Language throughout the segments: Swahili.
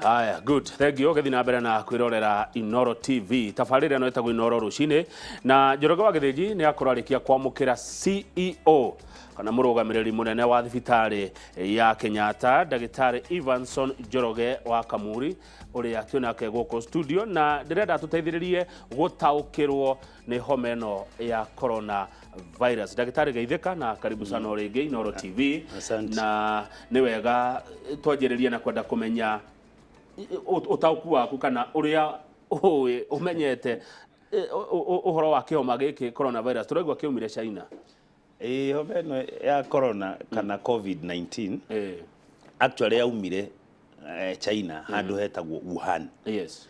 Aya, good. Thank you. Gethina mbere na kwirorera Inoro TV. Tabarĩra no etagwo Inoro rucini na Njoroge wa Gĩthĩnji nĩ akorarikia kwamũkĩra CEO kana mũrũgamĩrĩri mũnene wa thibitarĩ ya Kenyatta Ndagĩtarĩ Evanson Njoroge wa Kamuri ũrĩa twĩnake gũkũ studio na ndĩrenda tũteithĩrĩrie gũtaũkĩrwo nĩ homa ĩno ya corona virus. Ndagĩtarĩ geithĩka na karibu sana rĩngĩ Inoro TV. Na nĩ wega twanjĩrĩrie na kwenda kũmenya utauku waku kana uria umenyete uhoro wa kihoma giki coronavirus turaigwa kiumire China. Homa ino ya corona kana COVID-19 actually yaumire China handu hetagwo Wuhan. Yes.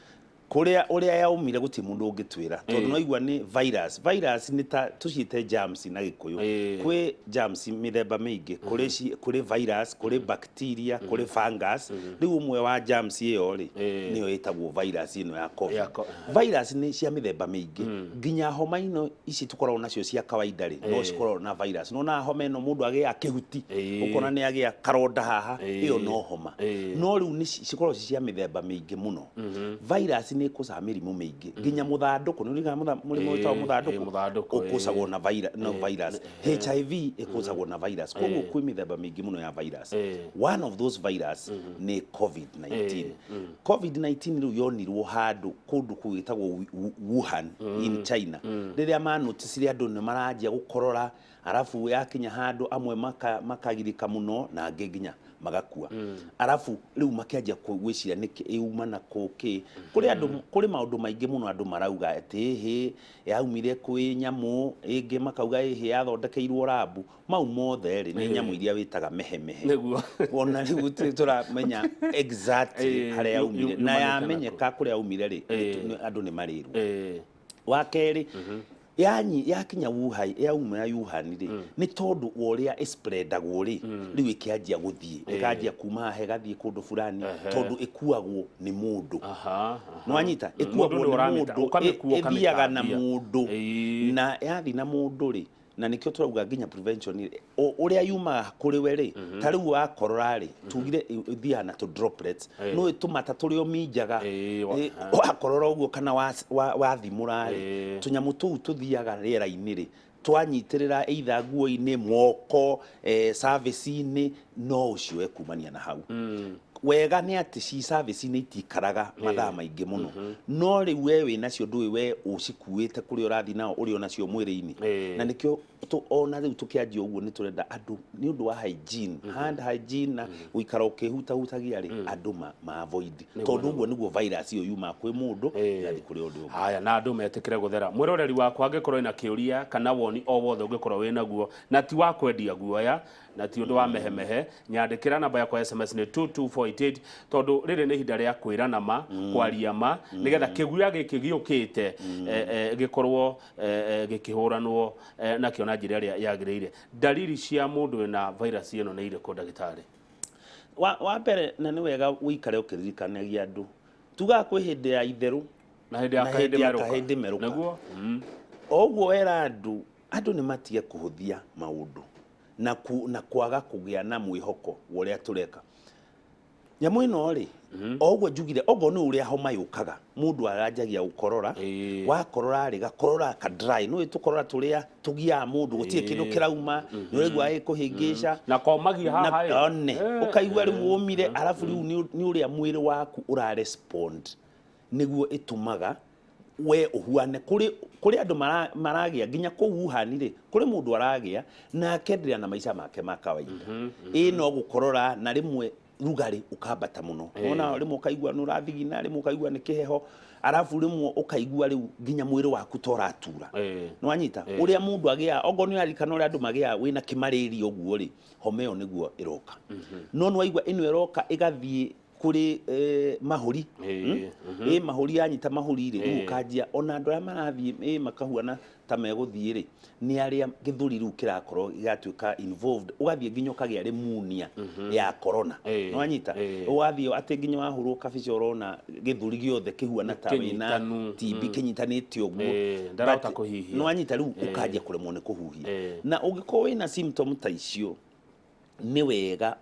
Uria yaumire guti mundu ungitwira tondu no igwa ni virus ni ta tucite germs na gikuyu kwi germs mithemba mingi kuri virus kuri bacteria kuri fungus riu umwe wa germs iyo ri niyo itagwo virus ino ya covid. Virus ni cia mithemba mingi nginya homa ino ici tukorwo nacio cia kawaida ri no cikorwo na virus no na homa ino mundu agia kihuti ukona ni agia karonda haha iyo no homa no riu ni cikorwo cia mithemba mingi muno. Virus ni kusa mirimu mingi nginya muthanduku ni riga murimu witwa muthanduku ukusagwo na virus HIV ikusagwo na virus koguo kwi mithemba mingi muno ya virus. One of those virus ni COVID-19. COVID-19 riu yonirwo handu kundu kwitagwo Wuhan in China riria manoticirie andu ni maranjia gukorora arafu yakinya handu amwe makagirika muno na angi nginya magakua arafu riu makianjia gwiciria niki iuma na kuki kuri andu kuri maundu maingi muno andu marauga ati yaumire kwi nyamu ingi makauga yathondekeirwo rabu mau mothe ri ni nyamu iria witaga mehemehe niguo wona riu turamenya exactly haria yaumire na yamenyeka kuri yaumire ri andu ni mariru wakeri yakinya Wuhan yauma Wuhan ri ni tondu uria spreadagwo ri riu ikianjia guthie ikanjia kuma hegathie kundu fulani tondu ikuagwo ni mundu no anyita ikuagwo ni mundu ithiaga na mundu na yathi na mundu ri na nikio turauga nginya prevention uria yuma kuri we ri ta riu wa korora ri tugire ithia na to droplets no itumata turio minjaga wa korora uguo kana wa thimura ri tunyamu tuu tuthiaga riera-ini ri twanyitirira either nguo-ini moko service-ini no ucio ekumania na hau wega ni ati ci service ni itikaraga mathaa maingi muno no riu we wina cio ndui we ucikuite kuri urathi nao uri ona cio mwiri-ini na nikio ona riu tukianjia uguo ni turenda andu ni undu wa hygiene hand hygiene na uikara ukihutahutagia ri andu ma avoid tondu uguo niguo virus iyo yuma kwi mundu yathi kuri undu haya na andu metikire guthera mwiroreri wakwa angikorwo ina kiuria kana woni o wothe ungikorwo wina guo na ti wa kwendia guoya na ti undu wa mehemehe nyandikira namba yakwa SMS ni 22488 tondu riri ni hinda ria kwirana ma kwaria ma nigetha kiguya giki giukite gikorwo gikihuranwo na kiona njira ria yagirire. Dalili cia mundu na virus ino ni ire ko ndagitari wa mbere na ni wega uikare ukiririkanagia andu tuga kwi hindi ya itheru na hindi ya kahindi meruka naguo oguo era andu ni matie kuhuthia maundu na kwaga kugia na mwihoko uria tureka nyamu ino ri oguo njugire ogo ni uria homa yukaga mundu aranjagia gukorora wakorora ri gakorora ka dry no itukorora turia tugia mundu gutie kindu kirauma ni uregwa kuhingisha na komagia haha ukaigwa riu umire arafu riu ni uria mwiri waku ura respond niguo itumaga we uhuane kuri andu maragia nginya ku Wuhan ri kuri mundu aragia na akenderia na maisha make ma kawaida no gukorora na rimwe rugari ukambata muno ona rimwe ukaigwa nurathigina rimwe ukaigwa ni kiheho arafu rimwe ukaigwa riu nginya mwiri waku toratura no anyita uria mundu agia ogo ni arikana uria andu magia wina kimariri uguo ri homa iyo niguo iroka no nwaigwa ino iroka igathie kuri mahuri mahuri anyita mahuri ri ukanjia ona andu aria marathie makahuana ta meguthie ri ni aria githuri riu kirakorwo igatuika involved ugathie nginya kagia pneumonia ya corona no anyita ugathie ati nginya wahurwo kabici urona githuri giothe kihuana ta wina TB kinyitanite uguo ndarauta kuhihia no anyita riu ukanjia kuremwo ni kuhuhia na ungiko wina symptom ta icio nĩ wega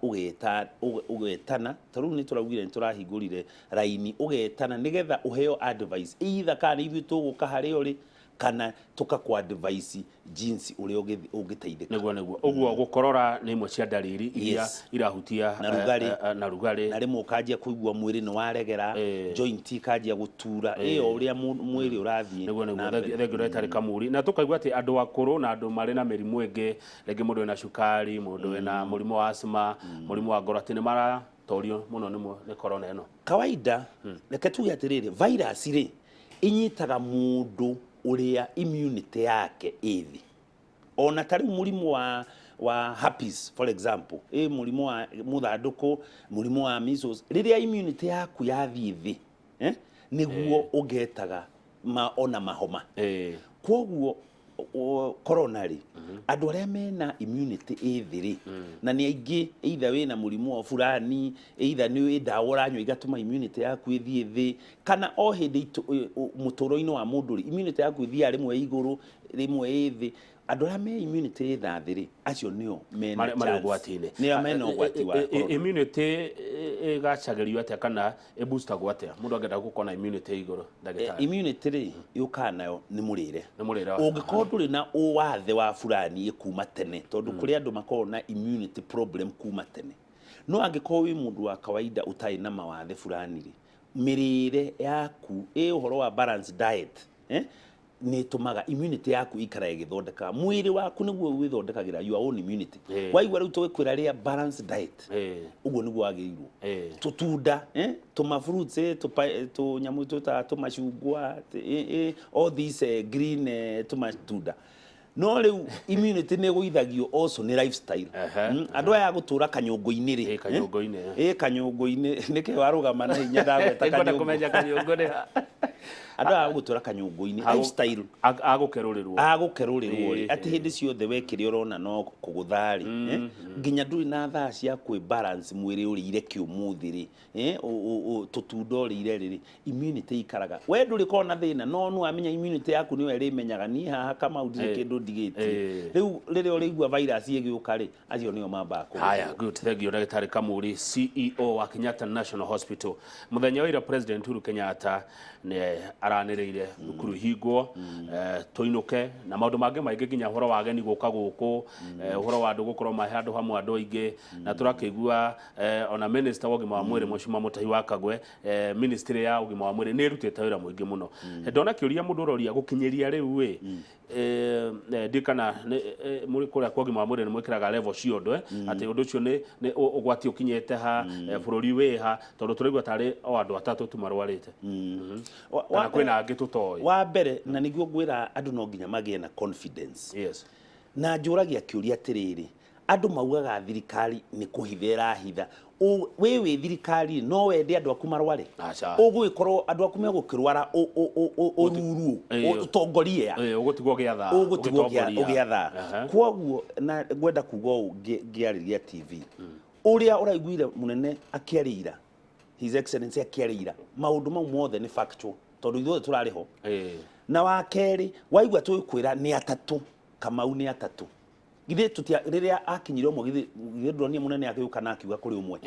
ũgetana tarĩu nĩ tũraugire nĩ tũrahingũrire raini ũgetana nĩgetha ũheo advice either kana nĩ ithuĩ tũgũka harĩa ũrĩ kana tũkakwa advice jinsi ũrĩa ũngĩteithĩka nĩguo ũguo gũkorora nĩ imwe cia ndariri iria irahutia na rugarĩ na rĩmwe ũkanjia kũigua mwĩrĩ nĩ waregera joint ikanjia gũtura ĩyo ũrĩa mwĩrĩ ũrathiĩ nĩguo thengio ndagĩtarĩ Kamuri na tũkaigua atĩ andũ akũrũ na andũ marĩ na mĩrimũ ĩngĩ rĩngĩ mũndũ wĩna cukari mũndũ wĩna mũrimũ wa asthma mũrimũ wa ngoro atĩ nĩ maratorio mũno nĩ corona ĩno kawaida reke tuge atĩrĩrĩ virus rĩ inyitaga mũndũ uria immunity yake ithi ona tari mũrimũ wa herpes for example mũrimũ wa muthanduku mũrimũ wa measles riria immunity yaku yathii thi niguo ũgetaga ona mahoma kwoguo coronary andũ arĩa mena immunity ĩthĩ na nĩ aingĩ either wĩna mũrimũ wa fulani either nĩ ndawa ũranyua igatũma immunity yaku ĩthiĩ thĩ kana o hĩndĩ mũtũũro-inĩ wa mũndũ immunity yaku ĩthiaga rĩmwe igũrũ rĩmwe ĩthĩ andũ arĩa me immunity ĩthathĩ acio nĩo mena ũgwati-inĩ nĩo mena ũgwati wa immunity ĩgacagĩrio atĩa kana ĩboostagwo atĩa mũndũ angĩenda gũkorwo na immunity igũrũ ndagĩtarĩ immunity rĩ yũkaga nayo nĩ mũrĩre ũngĩkorwo ndũrĩ na wathe wa fulani kuma tene tondũ kũrĩ andũ makoragwo na immunity problem kuma tene no angĩkorwo wĩ mũndũ wa kawaida ũtarĩ na mawathe fulani rĩ mĩrĩre yaku ũhoro wa balanced diet nĩ tumaga immunity yaku ikara igithondeka mwĩrĩ waku nĩguo wĩthondekagĩra your own immunity waigua rĩu tũkwĩra rĩa balanced diet ũguo nĩguo wagĩrĩirwo tutunda tuma fruits tũnyamũ tũmacungwa all these green tũmatunda no rĩu immunity nĩ gũithagio also nĩ lifestyle andũ aya gũtũra kanyũngũ-inĩ rĩ kanyũngũ-inĩ nĩkĩ warũgama na hinya ndagweta kanyũngũ andũ aya gũtũra kanyũngũ-inĩ lifestyle agũkerũrĩrwo rĩ atĩ hĩndĩ ciothe wekĩre ũrona no kũgũtha rĩ nginya ndũrĩ na thaa cia kwĩ balance mwĩrĩ ũrĩire kĩũmũthĩ rĩ tũtunda ũrĩire rĩ immunity ikaraga we ndũrĩ korwo na thĩna no nĩ wamenya immunity yaku nĩyo ĩrĩmenyaga niĩ haha kama ndĩrĩ kĩndũ ndigĩtie rĩu rĩrĩa ũrĩigua virus ĩgĩũka rĩ acio nĩo mambaga kũgũa haya good thengio ndagĩtarĩ Kamuri CEO wa Kenyatta National Hospital mũthenya wa ira President Uhuru Kenyatta nĩ aranĩrĩire thukuru hingwo tũinũke na maũndũ mangĩ maingĩ nginya ũhoro wa ageni gũka gũkũ ũhoro wa andũ gũkorwo mahe andũ hamwe andũ aingĩ na tũrakĩigua ona minister wa ũgima wa mwĩrĩ Mheshimiwa Mutahi wa Kagwe ministry ya ũgima wa mwĩrĩ nĩ ĩrutĩte wĩra mũingĩ mũno ndona kĩũria mũndũ ũroria gũkinyĩria rĩu ndikana mũrĩ kũrĩa kwa ũgima wa mwĩrĩ nĩ mwĩkĩraga level ciothe atĩ ũndũ ũcio nĩ ũgwati ũkinyĩte ha bũrũri wĩ ha tondũ tũraigua tarĩ o andũ atatũ tu marwarĩte kana kwĩna angĩ tũtoĩ wa mbere na nĩguo ngwĩra andũ no nginya magĩe na confidence na njũragia kĩũria atĩrĩrĩ andũ maugaga thirikari nĩ kũhitha ĩrahitha we wĩ thirikari no wende andũ aku marware ũgũgĩkorwo andũ aku megũkĩrwara ũruru ũtongoria ũgũtigwo ũgĩatha kwoguo na ngwenda kuga ũũ ngĩarĩria TV ũrĩa ũraiguire mũnene akĩarĩira His Excellency akĩarĩira maũndũ mau mothe nĩ factual tondũ ithuothe tũrarĩ ho na wa kerĩ waigua tũkwĩra nĩ atatũ Kamau nĩ atatũ githĩ rĩrĩa akinyire ũmwe githĩ ndũronia mũnene agĩũka na akiuga kũrĩ ũmwe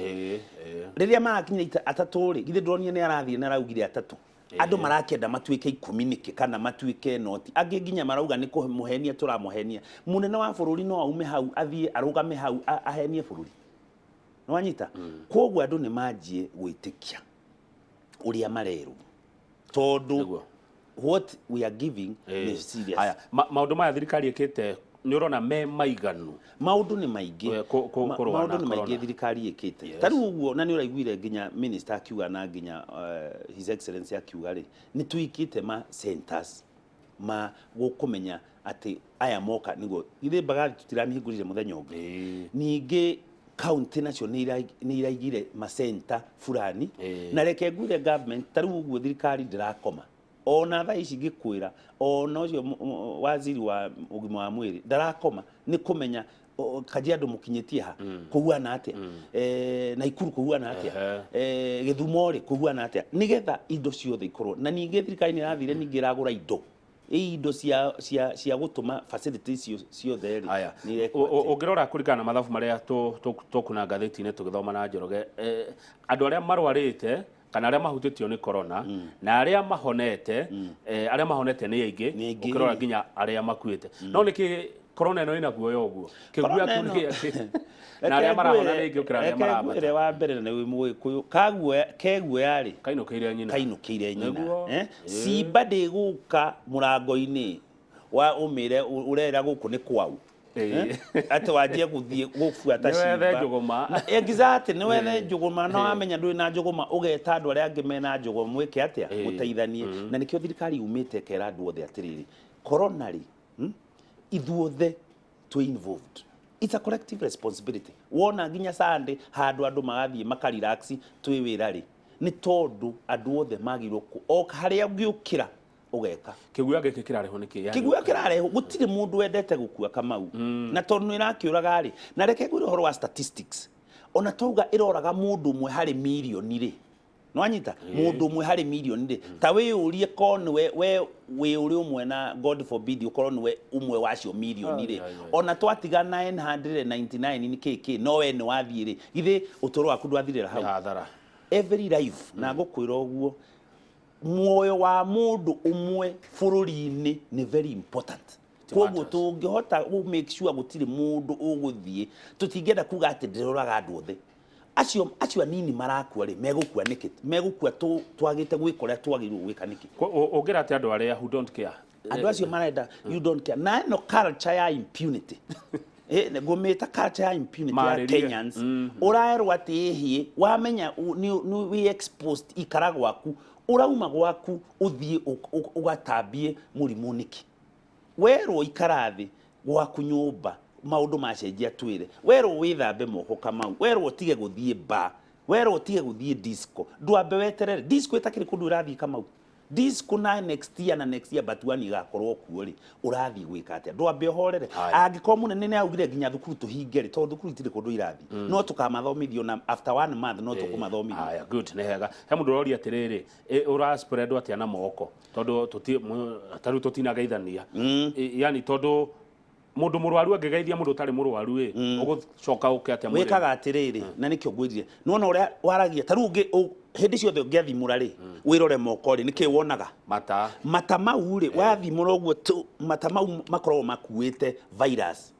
rĩrĩa marakinyire atatũ rĩ githĩ ndũronia nĩ arathiĩ na araugire atatũ andũ marakĩenda matuĩke 10 nĩkĩ kana matuĩke noti angĩ nginya marauga nĩ kũmũhenia tũramũhenia mũnene wa bũrũri no aume hau athiĩ arũgame hau ahenie bũrũri no wanyita kwoguo andũ nĩ manjie gwĩtĩkia ũrĩa marerwo tondũ what we are giving is serious haya maũndũ maya thirikari ĩkĩte nĩ ũrona me maiganu maũndũ nĩ maingĩ maũndũ nĩ maingĩ thirikari ĩkĩte tarĩu ũguo na nĩ ũraiguire nginya minister akiuga na nginya His Excellency akiuga rĩ nĩ tuikĩte ma centers ma gũkũmenya atĩ aya moka nĩguo ithe Mbagathi tũtiramĩhingũrire mũthenya ũngĩ ningĩ county nacio nĩ iraigire ma center fulani na reke ngwire government tarĩu ũguo thirikari ndĩrakoma ona thaa ici ngĩkwĩra ona ũcio waziri wa ũgima wa mwĩrĩ ndarakoma nĩ kũmenya Kajiado mũkinyĩtie ha kũhuana atĩa Naikuru kũhuana atĩa Gĩthumo rĩ kũhuana atĩa nĩgetha indo ciothe ikorwo na ningĩ thirikari nĩ ĩrathire ningĩ ĩragũra indo indo cia gutuma facilities ciothe ri aya ungirora kurigana mathabu maria tukuna ngatheti-ini tugithoma na Njoroge andu aria marwarite kana aria mahutitio ni corona na aria mahonete aria mahonete ni aingi ukirora nginya aria makuite no niki corona ino ina guoya uguo kiguya kuni na aria marahona ni aingi ukira aria marabata ere wa mbere na wi Mugikuyu keguoya ri kainukiire nyina simba ndiguka murango-ini wa umire urera guku ni kwau ati wajie guthie gufuata simba exactly ni wethe njuguma no amenya ndui na njuguma ugeta andu aria angi mena njuguma mwike atia muteithanie na nikio thirikari umite kera andu othe atiriri corona ri ithuothe to involved. It's a collective responsibility. Wona nginya Sunday handu andu magathie makarelax twi wira ri ni tondu andu othe magirwo o haria ngiukira ugeka kiguya giki kirareho niki kiguya kirareho gutire mundu wendete gukua Kamau na tondu irakiuraga ri na reke gwire horo wa statistics ona tauga iroraga mundu mwe hari milioni ri no anyita mundu mwe hari milioni ri ta we urie kon we uri umwe na God forbid ukorwo niwe umwe wacio milioni ri ona twatiga 999 ni kiki no we ni wathie ri ithe utoro waku ndwathirira hau every life na gukwira uguo muoyo wa mundu umwe bururi-ini ni very important koguo tungihota make sure gutire mundu uguthie tutingenda kuga ati ndiroraga andu othe acio anini marakua ri megukua niki megukua twagite gwikoria twagirwo gwika niki ungira ati andu aria who don't care andu acio marenda you don't care na no culture ya impunity ngumita culture ya impunity ya Kenyans uraerwo ati hie wamenya ni we exposed ikara gwaku urauma gwaku uthie ugatambie murimu niki werwo ikarathi gwaku nyumba maundu macenjia twire werwo withambe moko Kamau werwo tige guthie bar werwo tige guthie disco ndwambe weterere disco itakiri kundu urathie Kamau disco na next year but wani gakorwo kuo ri urathie gwika atia ndwambe horere angikorwo munene ni augire nginya thukuru tuhinge ri tondu thukuru itire kundu irathi no tukamathomithio na after 1 month no tukumathomithio aya good ne hega he mundu rori atiriri ura spread atia na moko tondu taru tutinageithania yani tondu mundu murwaru angegeithia mundu tari murwaru ugucoka uke atia mwiri wikaga atiriri na nikio ngwirire nona uria waragia taru hindi ciothe ngiathimura ri wirore moko ri niki wonaga mata mau ri wathimura uguo mata mau makorwo makuite virus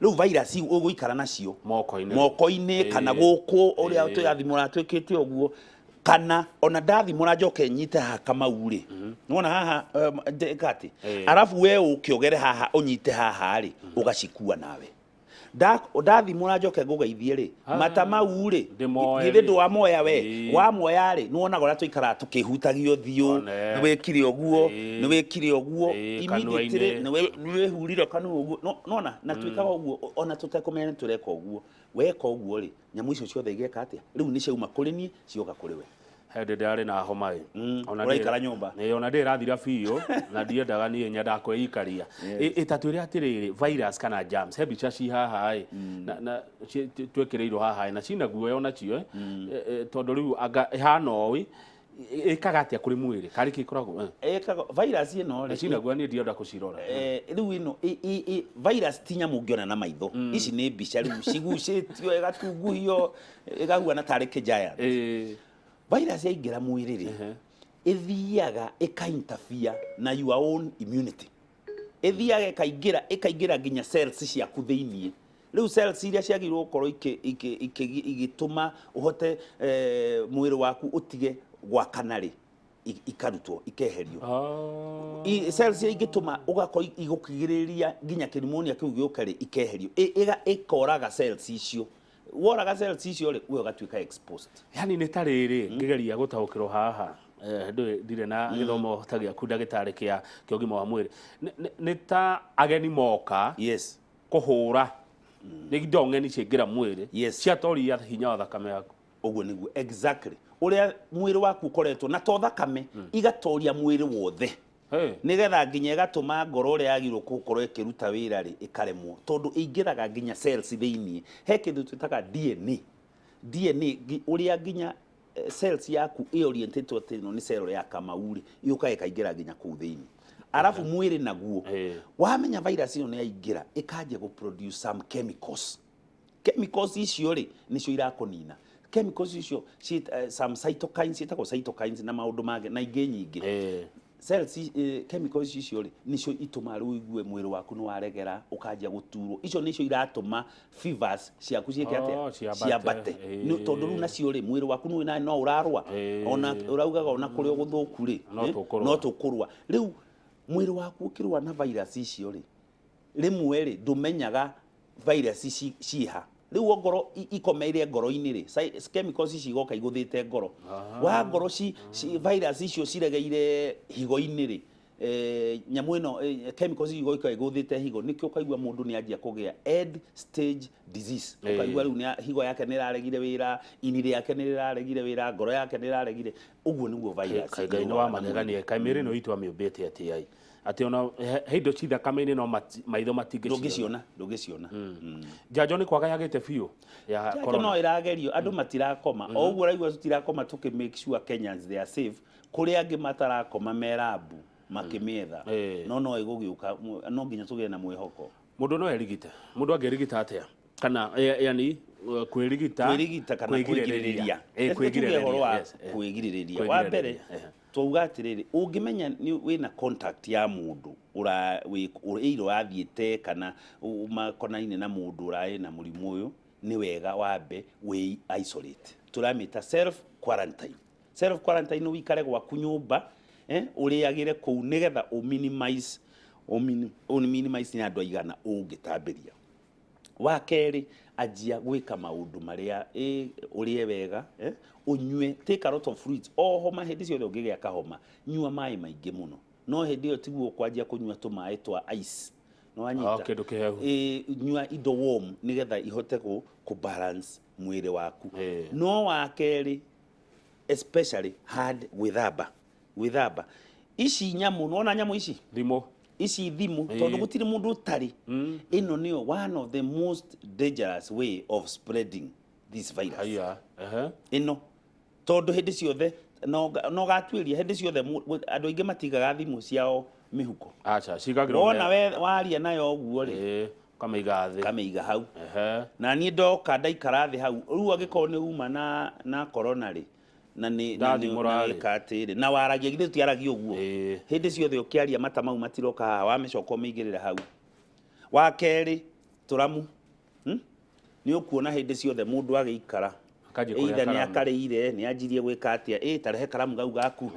riu virus uguikara nacio moko-ini kana guku uria tuyathimura twikite uguo kana ona ndathimura njoke nyite ha Kamau ri nona haha ndekati arafu we ukiogere haha unyite haha ri ugacikua nawe ndathimura njoke ngugeithie ri mata mau ri githe ndwa moya we wa moya ri nuona gora tuikara tukihutagio thiu ni wikire oguo immediately ni wehurire kanu oguo nona na tuikaga oguo ona tutekumenya tureka oguo weka oguo ri nyamu icio ciothe igeka atia riu ni ciauma kuri ni cioka kuri we hende ndari na homa ona ndikara nyumba ona ndirathira biyo na ndiendaga ni nyenda kwĩikaria itatwire atiriri virus kana germs he bicha ci haha na twekireirwo haha na cina guoya ona cio tondu riu anga ihana owi ikaga atia kuri mwiri kari kikoragwo ikaga virus ino ri cina guoya ni ndienda kucirora riu ino virus tinya mungiona na maitho ici ni bicha riu cigucitio igatunguhio igahuana tari giant virus yaingira mwiri ri ithiaga ikainterfere na your own immunity ithiaga ikaingira nginya cells ciaku thiini riu cells iria ciagirwo gukorwo igituma uhote mwiri waku utige gwakana ri ikarutwo ikeherio cells igituma ugakorwo igukigiriria nginya pneumonia kiu gioka ri ikeherio ikoraga cells icio woraga cells icio ri we gatwika exposed yani ni tariri ngigeria gutaukirwo haha ndire na githomo tagia ku ndagitari kia ugima wa mwiri ni ta ageni moka yes kuhura ni ndongeni cingira mwiri cia toria hinya wa thakame yaku uguo niguo exactly uria mwiri waku ukoretwo na to thakame igatoria mwiri wothe nigetha nginya igatuma ngoro ria yagirwo gukorwo ikiruta wira ri ikaremwo tondu ingiraga nginya cells thiini he kindu twitaga DNA uria nginya cells yaku oriented to ni cell ya Kamau ri yuka ikaingira nginya ku thiini arafu mwiri naguo wamenya virus ino ni yaingira ikaje go produce some chemicals icio ri nicio irakonina chemicals icio some cytokines itako cytokines na maundu mage na ingi nyingi cells chemicals icio ri nicio ituma riu igue mwiri waku ni waregera ukajia guturwo icio nicio iratuma fevers ciaku cieke atia ciabate ni tondu riu nacio ri mwiri waku ni no urarwa ona uraugaga ona kuri guthuku ri no tukurwa riu mwiri waku ukirwa na virus icio ri rimwe ri ndumenyaga virus ici ciha riu ngoro ikomeire ngoro-ini ri chemicals ici igoka iguthite ngoro wa ngoro virus icio ciregeire higo-ini ri nyamu ino chemicals igoka iguthite higo nikio kaigua mundu ni anjia kugia end stage disease ukaigua riu higo yake ni raregire wira ini yake ni raregire wira ngoro yake ni raregire uguo niguo virus Ngai no amagegania kaimiri no itu amiumbite atia ati ona heindo ci thakame-ini no maitho matingiciona ndungiciona njanjo ni kwaga yagite biu ya corona no iragerio andu matirakoma o uguo raigua tutirakoma tuki make sure Kenyans they are safe kuri angi matarakoma merabu makimietha no igugiuka no nginya tugie na mwihoko mundu no erigite mundu angerigita atia kana yani kwirigita kana kwigiriria kwigiriria wa mbere tuuga atiriri ungimenya ni wina contact ya mundu iro athiete kana makonaine na mundu urai na murimu uyu ni wega wambe we isolate turamita self quarantine wikare gwaku nyumba uriagire kuu nigetha minimize ni andu aigana ungitambiria wa keri ajia gwika maundu maria urie wega unywe take a lot of fruits homa hindi ciothe ungigia kahoma nyua mai maingi muno no hindi iyo tiguo kwanjia kunyua tumai twa ice no anyita kindu kihehu nyua indo warm nigetha ihote ku balance mwiri waku no wa keri especially hard withaba ici nyamu nona nyamu ici thimu tondu gutiri mundu utari ino niyo one of the most dangerous way of spreading this virus ino tondu hindi ciothe no gatwiria hindi ciothe andu aingi matigaga thimu ciao mihuko acha cigagirwo wona we waria nayo uguo ri kameiga hau na ni ndoka ndaikara thi hau riu agiko ni uma na corona ri na ni katire na waragia githe tiaragia uguo hindi ciothe ukiaria mata mau matiroka wamecoko meigirira hau wa keri turamu ni ukuona hindi ciothe mundu agiikara either ni akarire ni anjirie gwika atia tarehe karamu gau gaku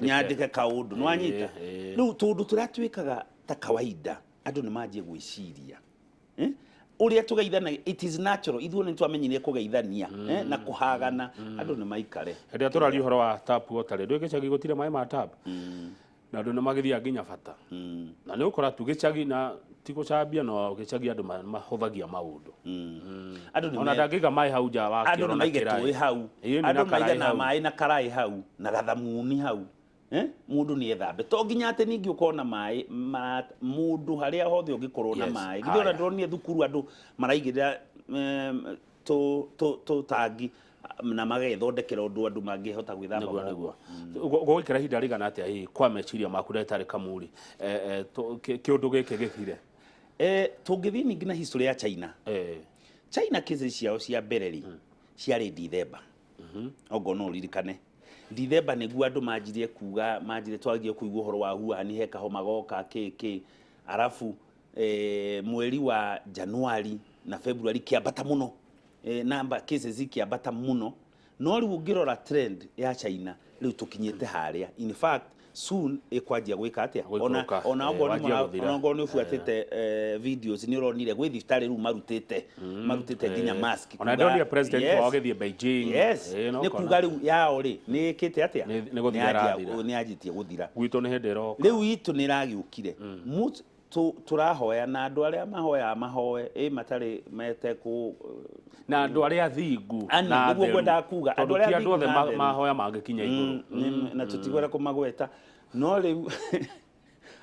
nyandike kaundu no anyita riu tundu turatwikaga ta kawaida andu ni manjie gwiciria uria tugeithana it is natural ithuo ni twamenyire kugeithania na kuhagana andu ni maikare hendia turari uhoro wa tap water ndu gicagi gutire mai ma tap na andu ni magithia nginya bata na ni ukora tu gicagi na tigucambia no gicagi andu mahuthagia maundu andu ni ona ndagiga mai hau nja wa andu ni maigetwe hau andu maigana mai na karai hau na gathamuni hau mundu ni ethambe to nginya ate ningi ukona mai mundu haria hothe ungikorwo na mai githio na ndronie thukuru andu maraigirira to tangi na magethondekera undu andu mangihota gwithamba naguo gukira hinda rigana atia kwa meciria maku ndetari kamuri kiundu giki githire tungithi ningi na history ya China China cases ciao cia bereri ciari December ogo no ririkane December niguo andu manjirie twagiye kuigua horo wa huani heka homa goka keke arafu mweri wa January na February kiambata muno namba cases ikiambata muno no riu ngirora trend ya China riu tukinyete haria in fact soon ekwanjia gwika atia ona ogo ni ufuatite videos ni uronire gwi thibitari riu marutite nginya mask ona ndonia president wa githie Beijing ni kuga riu yao ri ni ikite atia ni ajitie guthira gwitu ni hindi roka riu itu ni ragiukire turahoya na andu aria mahoe matari mete ku na andu aria thingu na niguo gwenda kuga andu aria thingu mahoya mangikinya iguru na tutigwera kumagweta no riu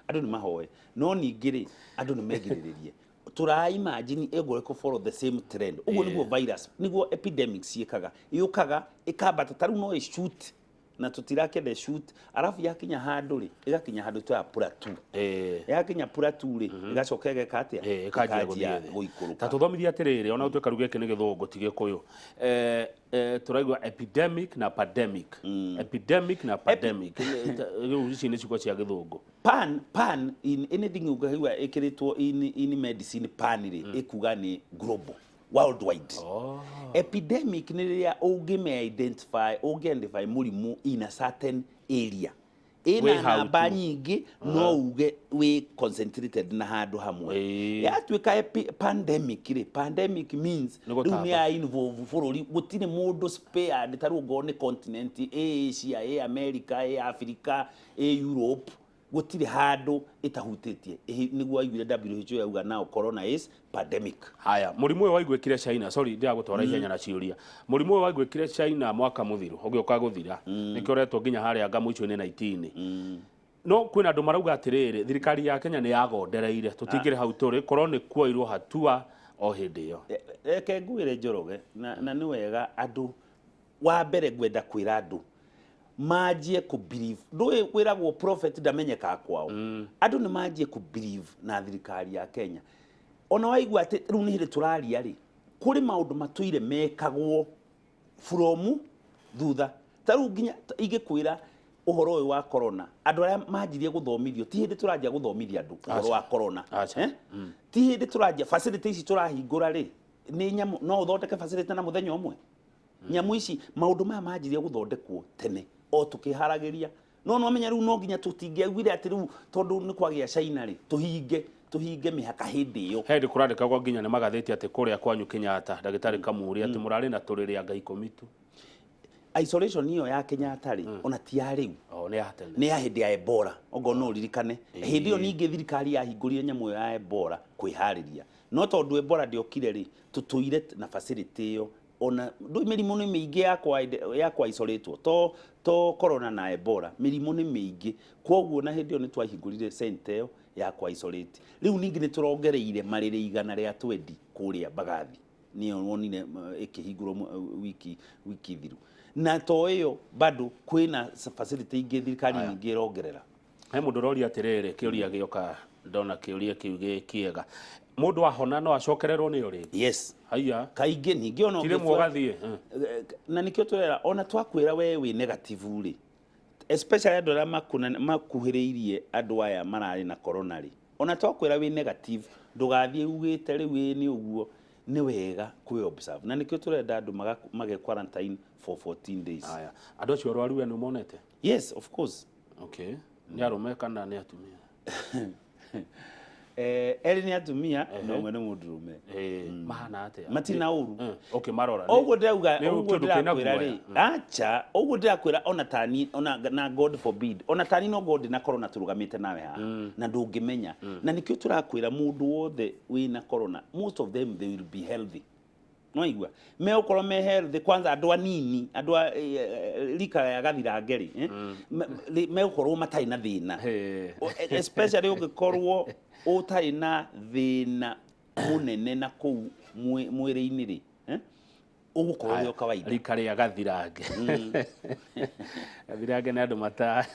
andu ni mahoe no ningiri andu ni megiriririe turai imagine egore ko follow the same trend uguo niguo virus niguo epidemics yekaga yukaga ikambata taru no shoot na tutirakende shoot arafu yakinya handu ri igakinya handu twa plateau yakinya plateau ri igacoka igeka atia ikajia guikuruka ta tuthomithia atiriri ona utwe karuge kene githungu tige kuyu turaigwa epidemic na pandemic epidemic na pandemic ici ni ciko cia githungu pan in anything ugaigwa ikiritwo in medicine pan ri ikuga ni global worldwide. Epidemic ni ria identify murimu in a certain area ina namba nyingi no uge we concentrated na handu hamwe yatuika pandemic means dunia involve bururi gutire mundu spared taru ngone continent Asia America Africa Europe gutire handu itahutitie niguo aiguire WHO yauga now corona is pandemic. Haya murimu uyu waigwikire China sorry ndia gutwara ihenya na ciuria murimu uyu waigwikire China mwaka muthiru ugioka guthira nikio retwo nginya haria ngamu icio ni 19 no kwina andu marauga atiriri thirikari ya Kenya ni yagondereire tutingire hau turi korone kuoirwo hatua o hindi iyo reke ngwire Njoroge na ni wega andu wa mbere gwenda kwira andu majie ku believe ndoe kwiragwo prophet ndamenyeka kwao andu ni majie ku believe na thirikari ya Kenya ona waigwa ati riu ni hiri turaria ri kuri maundu matuire mekagwo from thutha taru nginya igikwira uhoro uyu wa corona andu aria majirie guthomithio ti hindi turajia guthomithia andu uhoro wa corona ti hindi turajia facilities ici turahingura ri ni nyamu no uthondeke facility na muthenya umwe nyamu ici maundu maya majirie guthondekwo tene o tukiharagiria no amenya riu no nginya tutingiaiguire ati riu tondu ni kwagia China ri tuhinge mihaka hindi iyo hindi kurandikagwo nginya ni magatheti ati kuria kwanyu Kenyatta ndagitari Kamuri ati murari na turiri anga 10 tu isolation iyo ya Kenyatta ri ona ti ya riu ni ya hindi ya Ebola ogo no ririkane hindi iyo ningi thirikari ya hingurire nyamu ya Ebola kwihariria no tondu Ebola ndiokire ri tutuire na facility iyo ona ndu mirimu ni miingi yakwa isolate to corona na Ebola mirimu ni miingi kwoguo na hindi yo ni twahingurire center yakwa isolate riu ningi ni turongereire marire igana ria 20 kuria Bagathi niyo wonine ikihingurwo wiki thiru na to iyo bado kwina facility ingi thirikari nyingi irongerera he mundu roria atiriri kiuria gioka ndona kiuria kiuge kiega mundu ahona no acokererwo ni uri yes haya kaingi ningi ona kire mugathie na nikio twera ona twakwira we negative ri especially andu aria makuhiriirie andu aya marari na corona ri ona twakwira we negative ndugathie ugite riu ni uguo ni wega kwi observe na nikio turenda andu mage quarantine for 14 days. Haya andu acio arwaru ni monete yes of course okay ni arume kana ni atumia eri ni atumia no mwene mundurume mahana ate matina uru okay marora ogo ndauga ogo ndirakwira ri acha ogo ndirakwira ona tani ona na God forbid ona tani no God na corona turugamite nawe ha na ndungimenya na nikio turakwira mundu wothe wina corona most of them they will be healthy no igwa me okoro me healthy kwanza andu anini andu lika ya gathira ngeri me okoro matai na thina especially ugikorwo utai na thina munene na ku mwiri-ini ri ugukorwo yo kawaida lika ya gathirange gathirange na andu mata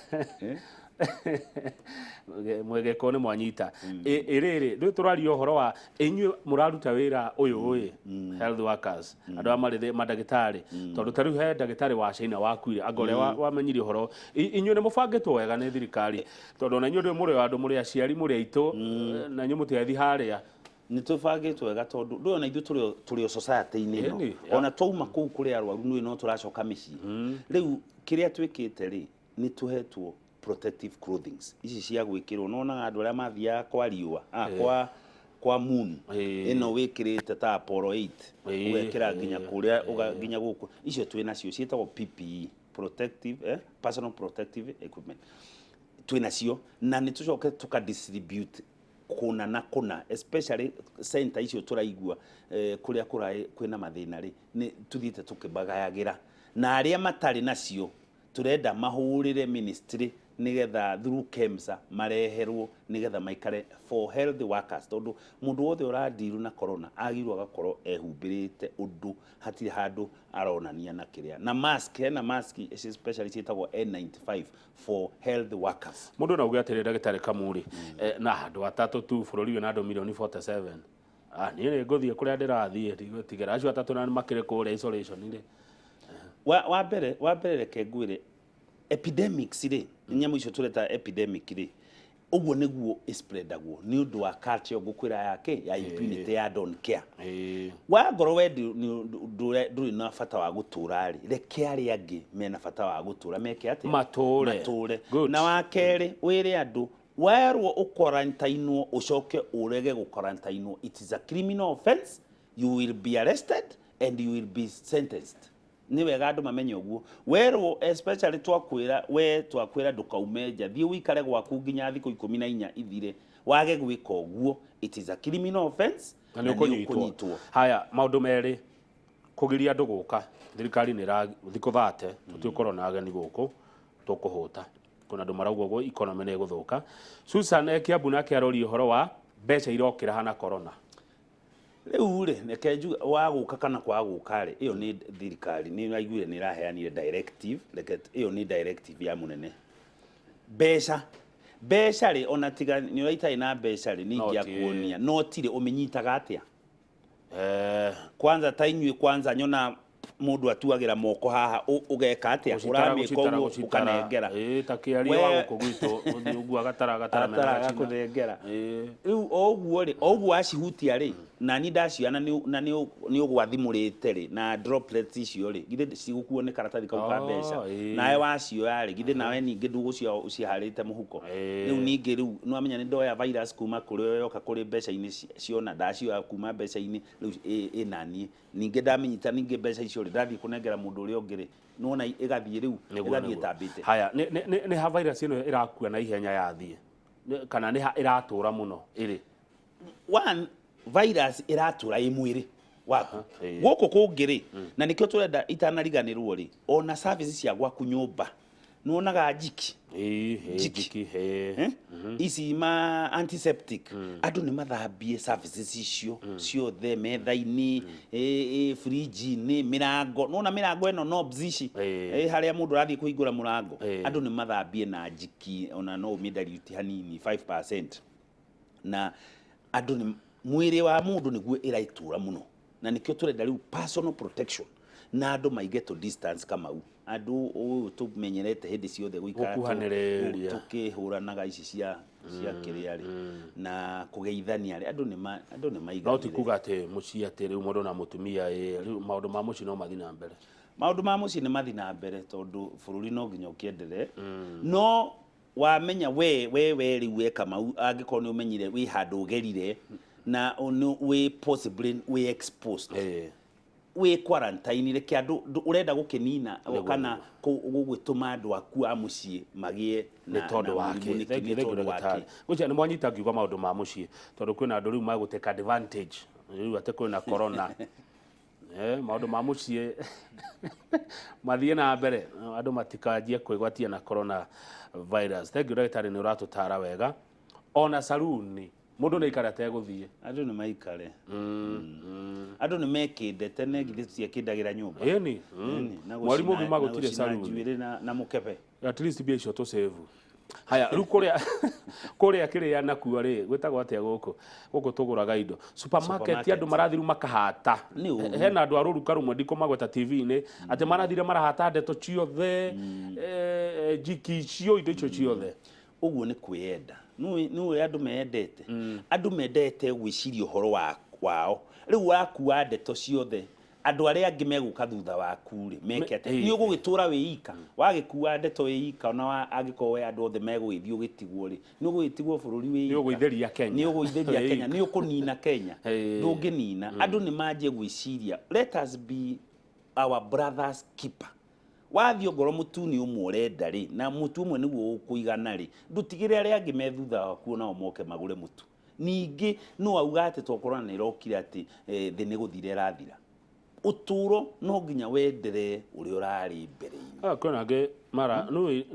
mwege kone mwanyita iriri ndu turaria uhoro wa inyu muraruta wira uyu health workers andu amari madagitari tondu tariu he dagitari wa China wakuire agore wamenyiri uhoro inyu ni mubangitwo wega ni thirikari tondu na inyu ndu muri andu muri aciari muri aitu na inyu mutiathi haria ni tubangitwo wega tondu ndu ona ithu turi society-ini no ona twauma kuu kuri arwaru no turacoka micii riu kiria twikite ri ni tuhetwo protective clothing ici cia gwikirwo nona andu aria mathia kwa riua kwa moon ino wikirite ta Apollo 8 wekira nginya kuria nginya guku icio twina cio cietagwo PPE protective personal protective equipment twina cio na ni tucoke tuka distribute kuna na kuna especially center icio turaigua kuria kwina mathina ri ni tuthiite tukibagayagira na aria matari nacio turenda mahurire ministry nigetha through KEMSA mareherwo nigetha maikare for health workers, tondu mundu wothe uradiru na corona agirwo agakorwo ehumbirite undu hatiri handu aronania na kiria na mask especially citagwo N95 for health workers. Mundu na uga atiri ndagitari Kamuri na handu atatu tu bururi na andu milioni 47 ni nguthie kuria ndirathie tigera acio atatu na makire kuria isolation ri wa mbere reke ngwire epidemics ri nyamu icio tureta epidemic ri uguo niguo spreadagwo ni undu wa culture gukwira yake ya impunity ya don't care. Wa ngoro we nduri na fata wa gutura ri reke ari angi mena fata wa gutura meke ati mature na wa keri wire andu werwo ukorantainwo ucoke urege gukorantainwo, it is a criminal offense, you will be arrested and you will be sentenced. Ni wega andu mamenye uguo werwo especially twakwira ndukaume nja thie wikare gwaku nginya thiko 14 ithire wage gwika uguo, it is a criminal offense na ni ukunyitwo. Haya maundu meri kugiria andu guka thirikari ni ra thiko 30 tutikoro na ageni guku tukuhuta kuna andu marauga go economy ni guthuka. Susan Kiambu nake arori uhoro wa mbeca irokira hana corona riu ri neke njuga wa guka kana kwa guka ri iyo ni thirikari ni aiguire ni raheanire directive reke iyo ni directive ya munene mbeca ri ona tiga ni uraita na mbeca ri ni ngia kuonia no tire umenyitaga atia kwanza tainywe kwanza nyona mundu atuagira moko haha ugeka atia uramika uguo ukanengera takiaria wa gukugwito uguo agatara mena kunengera riu oguo acihutia ri na ni ndaciana ni ugwathimurite ri na droplets icio ri githe cigukuo ni karatathi kau ka mbeca nawe wacioya ri githe nawe ningi ndugucio uciharite muhuko riu ningi riu no amenya ni ndoya virus kuma kuri yoka kuri mbeca-ini ciona ndacioya kuma mbeca-ini riu nani ningi ndamenyita ningi mbeca icio ri ndathie kunengera mundu uri ongiri nona igathie riu igathie tambite. Haya ni ha virus ino irakua na ihenya yathie kana ni iratura muno iri one virus iratura imwiri waku guku kungiri na nikio turenda itanariganirwo ri ona services cia gwaku nyumba nuonaga jiki isi ma antiseptic andu ni mathambie services icio ciothe metha-ini fridge ni mirango nuona mirango eno knobs ici haria mundu arathie kuhingura murango andu ni mathambie na jiki ona no umidalute hanini 5% na andu ni mwiri wa mundu niguo iraitura muno na nikio turenda riu personal protection na andu maige to distance kama u andu tumenyerete hindi ciothe guikara tukihuranaga ici cia kiria ri na kugeithania ri andu ni maiga no tikuga ati muci ati riu mundu na mutumia riu maundu ma muci no mathi na mbere maundu ma muci ni mathi na mbere tondu bururi no nginya ukiendelee no wamenya we riu we kama angikorwo ni umenyire wi handu ugerire na we possibly we exposed we quarantine reke andu urenda gukinina kana gugwituma andu aku a mucii magie na tondu wake gucha ni mwanyita ngiuga maundu ma mucii tondu kwina andu riu maguteka advantage riu ate kwina corona maundu ma mucii mathie na mbere andu matikanjie kwigwatia na corona virus. Thank you ndagitari ni uratutara wega ona saluni mundu ni ikarate guthie andu ni maikare andu ni mekinde tene githe cia kindagira nyumba ni mwarimu ngima gutire saluni na mukebe at least bia icio to save. Haya riu kuria kiria nakuo ri gwitagwo atia guku tuguraga indo supermarket andu marathiru makahata hena andu aruruka rumwe ndiko magweta TV-ini ati marathire marahata ndeto ciothe jiki cio indo icio ciothe uguo ni kwenda nu andu meendete andu mendete gwiciria uhoro wao riu wakuwa ndeto ciothe andu aria angi meguka thutha waku ri mekete ni ugugitura wiika wagikuwa ndeto wiika ona angiko we andu othe megwithio gitigwo ri ni ugugitigwo bururi wi ni uguitheria Kenya ni ukunina Kenya ndunginina andu ni manjie gwiciria let us be our brothers keeper wathio ngoro mutuni umwe urenda ri na mutu umwe niguo ukuigana ri ndutigire aria angi me thutha waku na omoke magure mutu ningi no auga ati twakorana ni rokire ati thi ni guthire rathira uturo no nginya wendere uri urari mbere kwena nge mara nui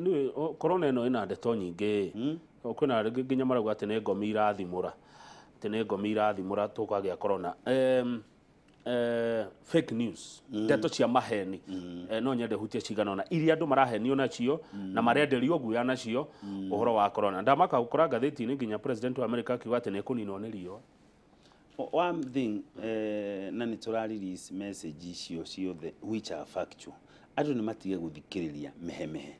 corona ino ina ndeto nyingi kwena nginya marauga ati ni ngomi irathimura ati ni ngomi irathimura tukagia corona fake news ndeto cia maheni no nyende hutie cigana na iria andu marahenio nacio na marenderio nguya nacio uhoro wa corona ndamaka ukora ngatheti-ini nginya president wa America akiuga ati ni kuninwo ni riũa. One thing na ni turarelease message icio ciothe which are factual andu ni matige guthikiriria mehemehe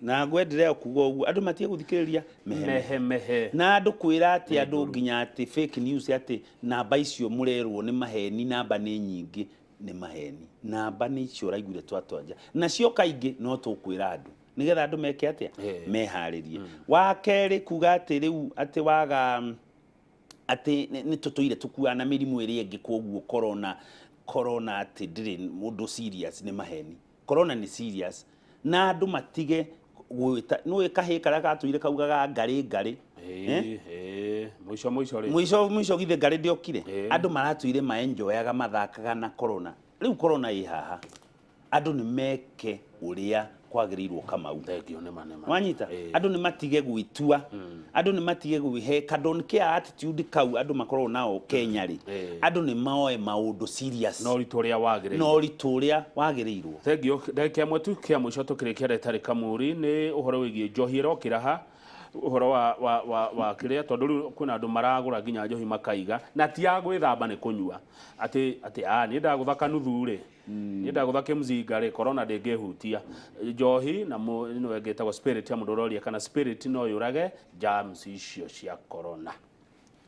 na ngwenderea kuga uguo andu matige guthikiriria mehemehe na andu kwira ati andu nginya ati fake news ati namba icio murerwo ni maheni namba ni nyingi ni maheni namba ni icio raiguire twatwanja nacio kaingi no tukwira andu nigetha andu meke atia meharirie wa keri kuga ati riu ati waga ati ni tutuire tukuana mirimu iri ingi koguo corona ati ndiri mundu serious ni maheni corona ni serious na andu matige gwita no ikahe kara gatuire kaugaga ngari mwisho githe ngari ndiokire andu maratuire maenjoyaga mathakaga na corona riu corona i haha andu ni meke uria kwagirirwo Kamau thengio ni manema wanyita andu ni matige gwitua andu ni matige gwihe kadon care attitude kau andu makorwo nao Kenya ri andu ni maoe maundu serious no rituria wagirirwo thengio ndeke mwetu kia mwisho tukirikia Daktari Kamuri ni uhoro wigie njohi irokiraha uhoro wa kiria tondu riu kuna andu maragura nginya njohi makaiga na ti ya gwithamba ni kunyua ati ni ndaguthaka nuthu ri ni ndaguthake mzinga ri corona ndingihutia njohi na no wegeta spirit ya mundu kana spirit no yurage germs icio cia corona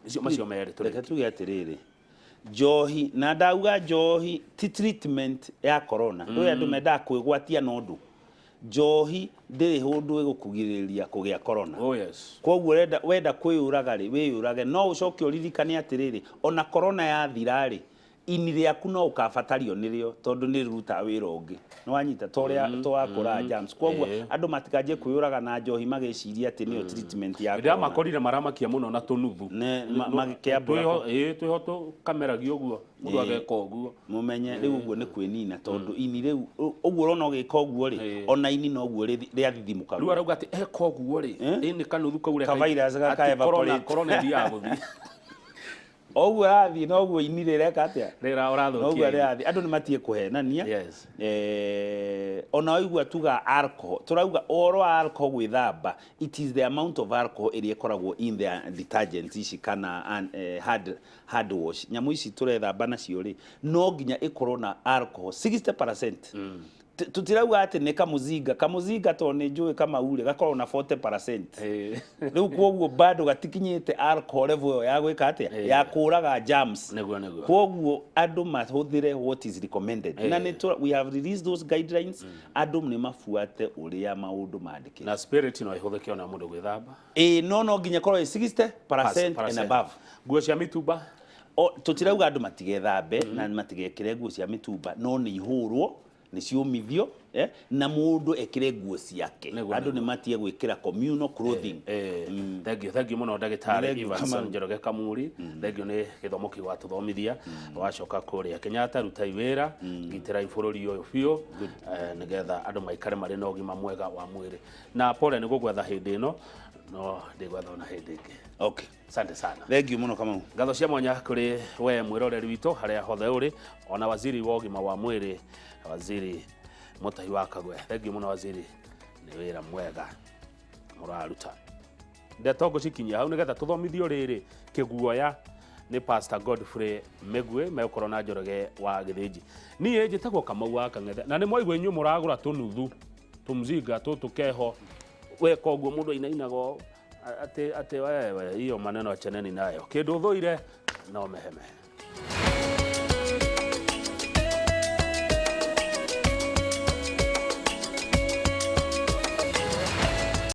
icio macio mere reke tuge atiriri njohi na ndauga njohi ti treatment ya corona ndo andu menda kwigwatia nondu njohi ndiri hundu igukugiriria kugia corona koguo wenda kwiyuraga ri wiyurage no ucoke uririkane atiriri ona corona yathira ri ini riaku no ukabatario nirio tondu ni ruta wira ungi no wanyita toria twakora germs koguo andu matikaje kwiyuraga na njohi magiciria ati niyo treatment ya corona makorire maramakia muno na tunuthu magikiambura twihoto kamera gi uguo mundu ageka uguo mumenye riu uguo ni kwinina tondu ini riu uguo urona ugika uguo ri ona ini no uguo riathithimuka riu arauga ati eka uguo ri ini kanuthu kaure ka virus gaka evaporate corona ndia guthi oguo athi no guo ini reka atia rira urathukia oguo athi andu ni matie kuhenania ona oigua tuga alcohol turauga oro alcohol gwithamba it is the amount of alcohol area koragwo in the detergents ici kana hard wash nyamu ici turethamba nacio ri no nginya ikorwo na alcohol 60%. Tutirauga ati ni kamuzinga to ni njui kama ule gakorwo na 40%. Riu koguo bado gatikinyite alcohol level ya gwika atia ya kuraga germs. Koguo andu mahuthire what is recommended. Na we have released those guidelines andu ni mafuate uria maundu mandike. Na spirit no ihuthike ona mundu gwithamba. No nginya korwo 60% and above. Nguo cia mitumba tutirauga andu matigethambe na matigekire nguo cia mitumba no ni ihurwo ni ciumithio na mundu ekire nguo ciake andu ni matie gwikira communal clothing. Thank you muno Daktari Ivanson Njoroge Kamuri thank you ni githomo kiwa tuthomithia wacoka kuria Kenyatta ruta iwira ngitira ibururi uyu biu nigetha andu maikare mari na ugima mwega wa mwiri na pole ni gugwetha hindi ino no ndigwetha na hindi ingi. Okay, asante sana. Thank you muno Kamau. Ngatho cia mwanya kuri we mwiroreri witu haria hothe uri ona waziri wa ugima wa mwiri waziri Mutahi wa Kagwe. Thank you muno waziri ni wira mwega muraruta ndetongo cikinya hau nigetha tuthomithio riri kiguoya ni Pastor Godfrey Megwe mekoro na Njoroge wa Githiji nie njitagwo Kamau wa Kang'ethe na ni mwaigwe inyu muragura tunuthu tumzinga tukeho we koguo mundu inainago ate wewe hiyo maneno achaneni nayo kindu thuire no meheme.